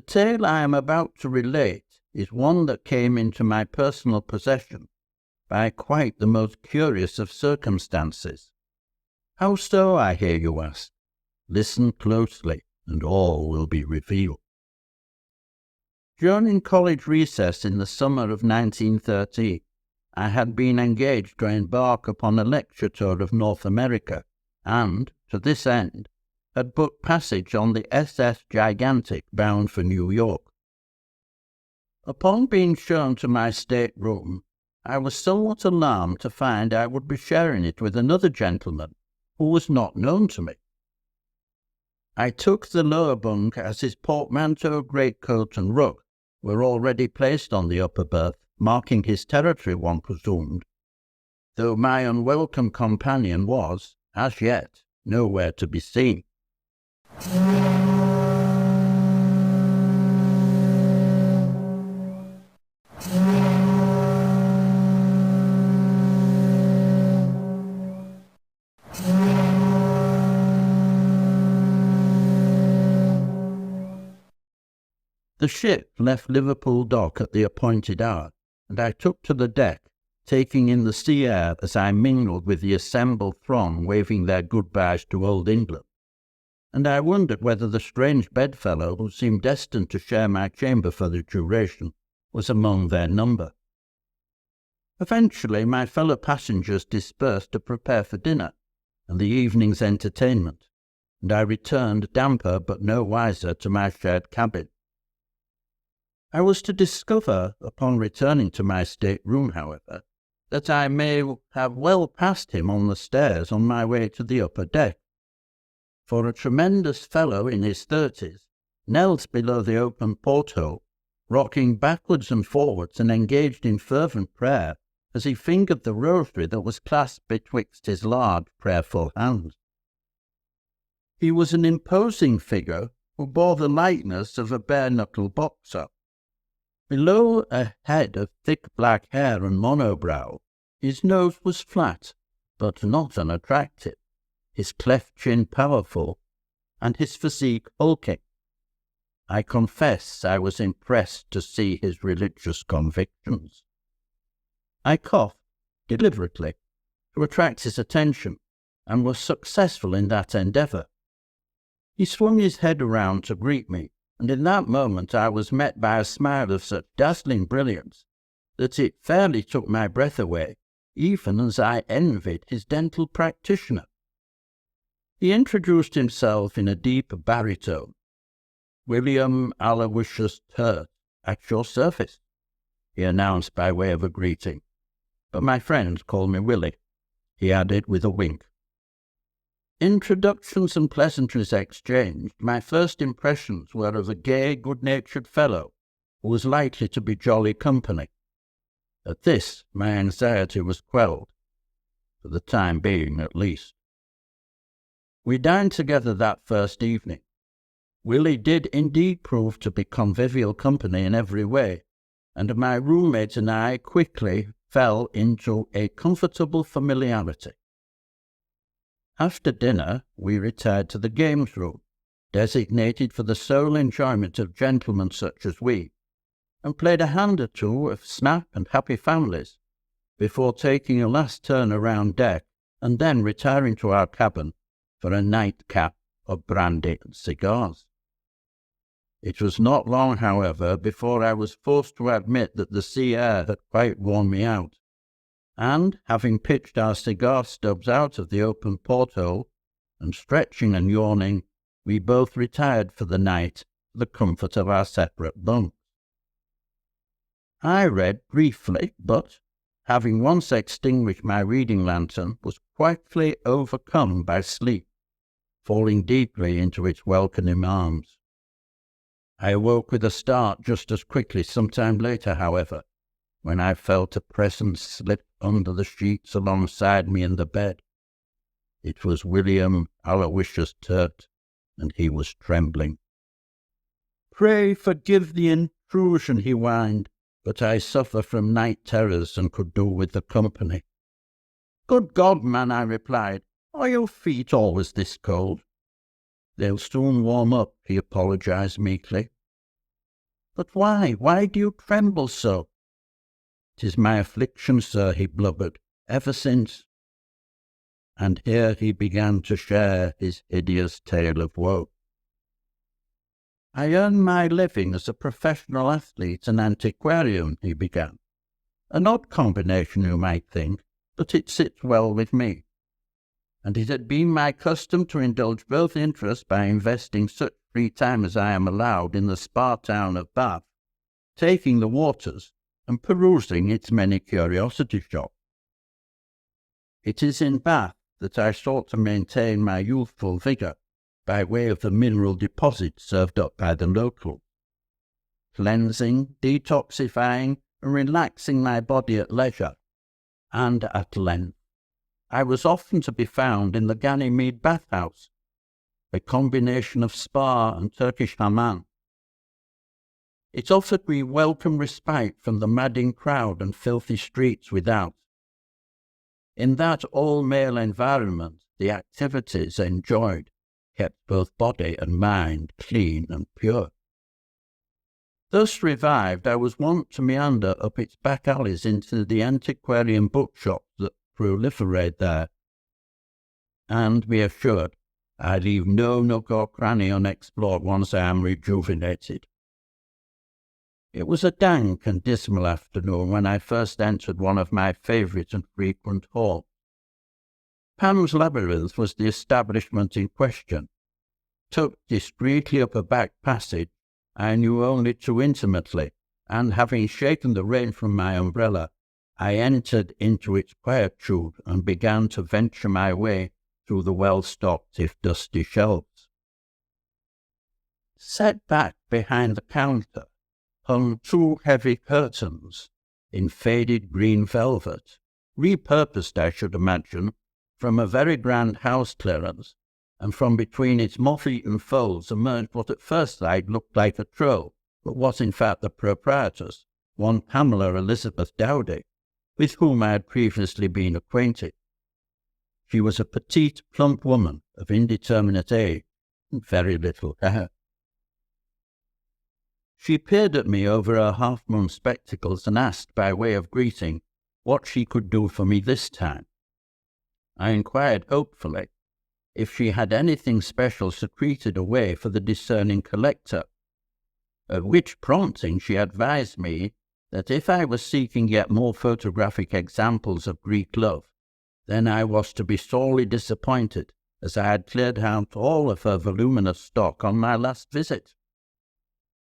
tale I am about to relate is one that came into my personal possession by quite the most curious of circumstances. How so, I hear you ask? Listen closely, and all will be revealed. During college recess in the summer of 1913, I had been engaged to embark upon a lecture tour of North America, and, to this end, had booked passage on the SS Gigantic bound for New York. Upon being shown to my stateroom, I was somewhat alarmed to find I would be sharing it with another gentleman who was not known to me. I took the lower bunk as his portmanteau, greatcoat and rug were already placed on the upper berth, marking his territory, one presumed, though my unwelcome companion was, as yet, nowhere to be seen. The ship left Liverpool dock at the appointed hour, and I took to the deck, taking in the sea air as I mingled with the assembled throng waving their goodbyes to old England. And I wondered whether the strange bedfellow who seemed destined to share my chamber for the duration was among their number. Eventually my fellow passengers dispersed to prepare for dinner and the evening's entertainment, and I returned damper but no wiser to my shared cabin. I was to discover, upon returning to my stateroom, however, that I may have well passed him on the stairs on my way to the upper deck, for a tremendous fellow in his 30s knelt below the open porthole, rocking backwards and forwards and engaged in fervent prayer as he fingered the rosary that was clasped betwixt his large, prayerful hands. He was an imposing figure who bore the likeness of a bare-knuckle boxer. Below a head of thick black hair and monobrow, his nose was flat, but not unattractive, his cleft chin powerful, and his physique hulking. I confess I was impressed to see his religious convictions. I coughed, deliberately, to attract his attention, and was successful in that endeavour. He swung his head around to greet me, and in that moment I was met by a smile of such dazzling brilliance that it fairly took my breath away, even as I envied his dental practitioner. He introduced himself in a deep baritone. "William Aloysius Turt, at your service," he announced by way of a greeting. "But my friends call me Willie," he added with a wink. Introductions and pleasantries exchanged, my first impressions were of a gay, good-natured fellow who was likely to be jolly company. At this, my anxiety was quelled, for the time being at least. We dined together that first evening. Willie did indeed prove to be convivial company in every way, and my roommate and I quickly fell into a comfortable familiarity. After dinner, we retired to the games room, designated for the sole enjoyment of gentlemen such as we, and played a hand or two of Snap and Happy Families, before taking a last turn around deck and then retiring to our cabin for a nightcap of brandy and cigars. It was not long, however, before I was forced to admit that the sea air had quite worn me out, and, having pitched our cigar stubs out of the open porthole, and stretching and yawning, we both retired for the night to the comfort of our separate bunks. I read briefly, but, having once extinguished my reading lantern, was quietly overcome by sleep, falling deeply into its welcoming arms. I awoke with a start just as quickly some time later, however, when I felt a presence slip under the sheets alongside me in the bed. It was William Aloysius Turt, and he was trembling. "Pray forgive the intrusion," he whined, "but I suffer from night terrors and could do with the company." "Good God, man," I replied, "are your feet always this cold?" "They'll soon warm up," he apologized meekly. But why? Why do you tremble so? 'Tis my affliction, sir, he blubbered, ever since. And here he began to share his hideous tale of woe. I earn my living as a professional athlete and antiquarian, he began. An odd combination, you might think, but it sits well with me. And it had been my custom to indulge both interests by investing such free time as I am allowed in the spa town of Bath, taking the waters and perusing its many curiosity shops. It is in Bath that I sought to maintain my youthful vigour by way of the mineral deposits served up by the local, cleansing, detoxifying, and relaxing my body at leisure, and at length. I was often to be found in the Ganymede bathhouse, a combination of spa and Turkish hammam. It offered me welcome respite from the madding crowd and filthy streets without. In that all-male environment, the activities enjoyed kept both body and mind clean and pure. Thus revived, I was wont to meander up its back alleys into the antiquarian bookshops that proliferate there, and be assured I leave no nook or cranny unexplored once I am rejuvenated. It was a dank and dismal afternoon when I first entered one of my favourite and frequent halls. Pan's Labyrinth was the establishment in question. Tucked discreetly up a back passage I knew only too intimately, and having shaken the rain from my umbrella, I entered into its quietude and began to venture my way through the well-stocked if dusty shelves. Set back behind the counter hung two heavy curtains in faded green velvet, repurposed, I should imagine, from a very grand house clearance, and from between its moth-eaten folds emerged what at first sight looked like a troll, but was in fact the proprietress, one Pamela Elizabeth Dowdy, with whom I had previously been acquainted. She was a petite, plump woman of indeterminate age and very little hair. She peered at me over her half-moon spectacles and asked, by way of greeting, what she could do for me this time. I inquired hopefully if she had anything special secreted away for the discerning collector, at which prompting she advised me that if I was seeking yet more photographic examples of Greek love, then I was to be sorely disappointed, as I had cleared out all of her voluminous stock on my last visit.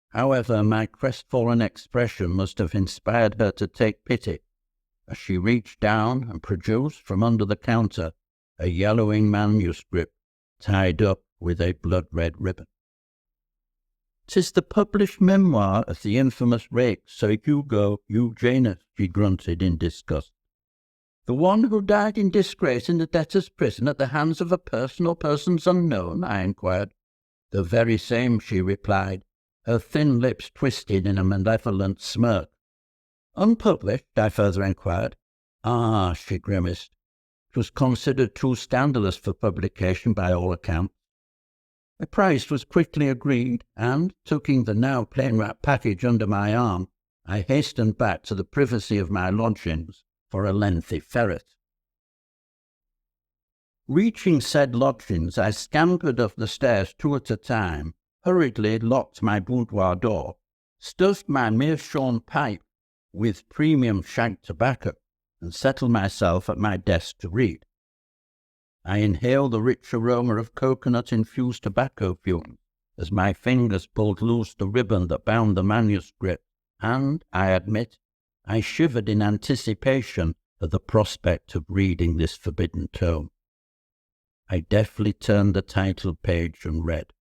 However, my crestfallen expression must have inspired her to take pity, as she reached down and produced from under the counter a yellowing manuscript tied up with a blood-red ribbon. "'Tis the published memoir of the infamous rake Sir Hugo Eugenus," she grunted in disgust. "The one who died in disgrace in the debtor's prison at the hands of a person or persons unknown?" I inquired. "The very same," she replied, her thin lips twisted in a malevolent smirk. "Unpublished?" I further inquired. "Ah," she grimaced. "It was considered too scandalous for publication by all accounts." The price was quickly agreed, and, tucking the now plain-wrapped package under my arm, I hastened back to the privacy of my lodgings for a lengthy ferret. Reaching said lodgings, I scampered up the stairs two at a time, hurriedly locked my boudoir door, stuffed my meerschaum pipe with premium shag tobacco, and settled myself at my desk to read. I inhaled the rich aroma of coconut-infused tobacco fumes as my fingers pulled loose the ribbon that bound the manuscript, and, I admit, I shivered in anticipation of the prospect of reading this forbidden tome. I deftly turned the title page and read,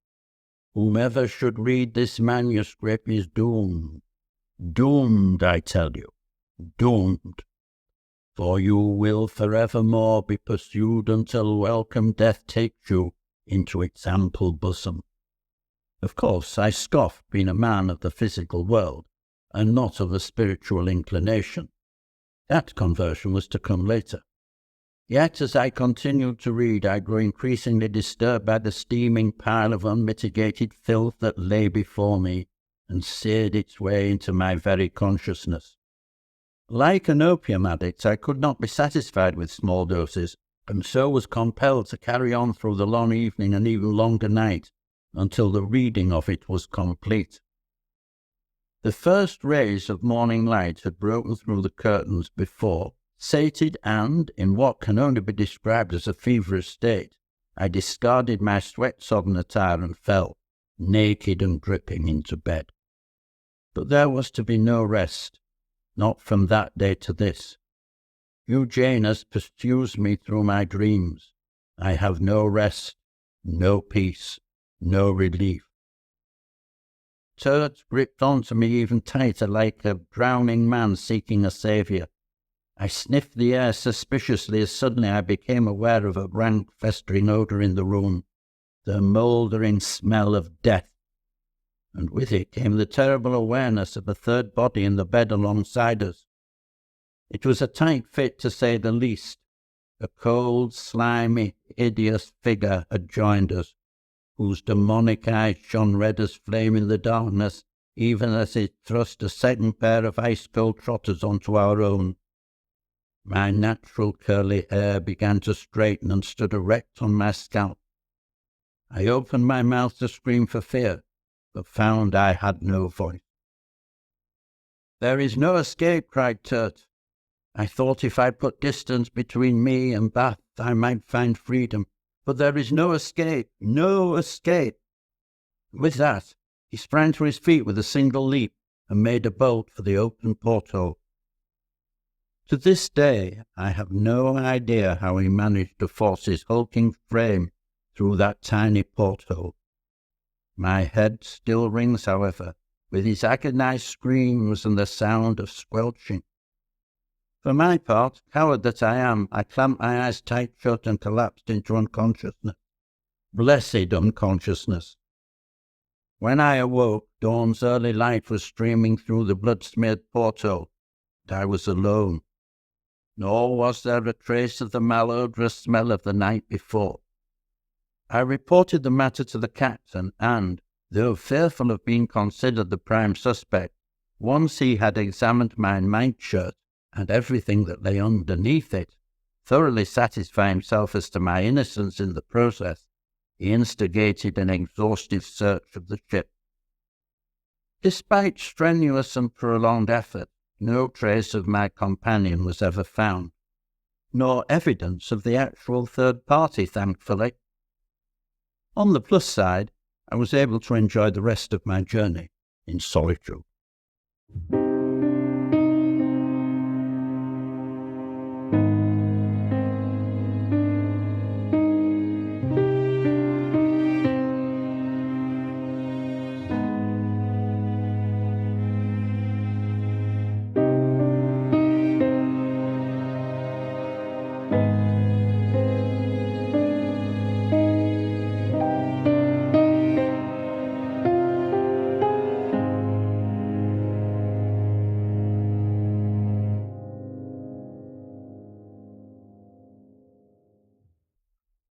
"Whomever should read this manuscript is doomed. Doomed, I tell you. Doomed. For you will forevermore be pursued until welcome death takes you into its ample bosom." Of course, I scoffed, being a man of the physical world, and not of a spiritual inclination. That conversion was to come later. Yet, as I continued to read, I grew increasingly disturbed by the steaming pile of unmitigated filth that lay before me, and seared its way into my very consciousness. Like an opium addict, I could not be satisfied with small doses, and so was compelled to carry on through the long evening and even longer night until the reading of it was complete. The first rays of morning light had broken through the curtains before, sated and, in what can only be described as a feverish state, I discarded my sweat-sodden attire and fell, naked and dripping, into bed. But there was to be no rest, not from that day to this. Eugenus pursues me through my dreams. I have no rest, no peace, no relief. Turt gripped onto me even tighter, like a drowning man seeking a saviour. I sniffed the air suspiciously as suddenly I became aware of a rank, festering odour in the room, the mouldering smell of death. And with it came the terrible awareness of a third body in the bed alongside us. It was a tight fit, to say the least. A cold, slimy, hideous figure had joined us, whose demonic eyes shone red as flame in the darkness, even as it thrust a second pair of ice-cold trotters onto our own. My natural curly hair began to straighten and stood erect on my scalp. I opened my mouth to scream for fear, but found I had no voice. "There is no escape," cried Turt. "I thought if I put distance between me and Bath, I might find freedom. But there is no escape, no escape." With that, he sprang to his feet with a single leap and made a bolt for the open porthole. To this day, I have no idea how he managed to force his hulking frame through that tiny porthole. My head still rings, however, with his agonized screams and the sound of squelching. For my part, coward that I am, I clamped my eyes tight shut and collapsed into unconsciousness. Blessed unconsciousness. When I awoke, dawn's early light was streaming through the blood-smeared porthole, and I was alone. Nor was there a trace of the malodorous smell of the night before. I reported the matter to the captain, and, though fearful of being considered the prime suspect, once he had examined my nightshirt and everything that lay underneath it, thoroughly satisfying himself as to my innocence in the process, he instigated an exhaustive search of the ship. Despite strenuous and prolonged effort, no trace of my companion was ever found, nor evidence of the actual third party, thankfully. On the plus side, I was able to enjoy the rest of my journey in solitude.